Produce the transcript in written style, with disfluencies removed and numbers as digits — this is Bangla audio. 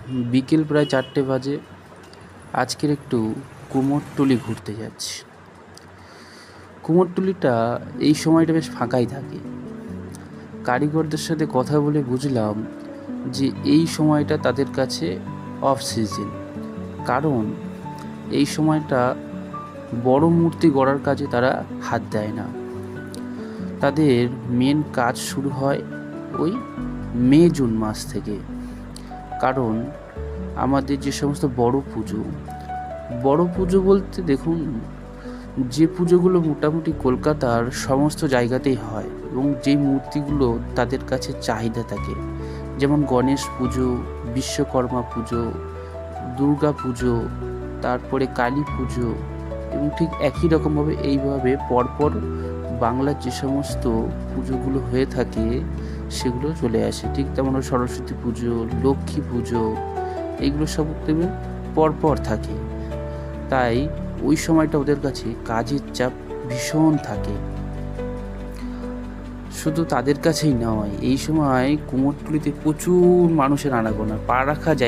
বিকেল প্রায় 4টে বাজে। আজকের একটু কুমোরটুলি ঘুরতে যাচ্ছি। কুমোরটুলিটা এই সময়টা বেশ ফাঁকাই থাকে। কারিগরদের সাথে কথা বলে বুঝলাম যে এই সময়টা তাদের কাছে অফ সিজন, কারণ এই সময়টা বড় মূর্তি গড়ার কাজে তারা হাত দেয় না। তাদের মেন কাজ শুরু হয় ওই মে জুন মাস থেকে। কারণ আমাদের যে সমস্ত বড় পুজো বলতে দেখুন, যে পুজোগুলো মোটামুটি কলকাতার সমস্ত জায়গাতেই হয় এবং যেই মূর্তিগুলো তাদের কাছে চাহিদা থাকে, যেমন গণেশ পুজো, বিশ্বকর্মা পুজো, দুর্গা পুজো, তারপরে কালী পুজো, এবং ঠিক একই রকমভাবে এইভাবে পরপর বাংলার যে সমস্ত পুজোগুলো হয়ে থাকে সেগুলো চলে আসে। ঠিক তেমন সরস্বতী পুজো, লক্ষ্মী পুজো, এইগুলো সব দেখবেন পরপর থাকে। তাই ওই সময়টা ওদের কাছে কাজের চাপ ভীষণ থাকে। শুধু তাদের কাছেই নয়, এই সময় কুমোরটুলিতে প্রচুর মানুষের আনাগোনা, পা রাখা জায়গা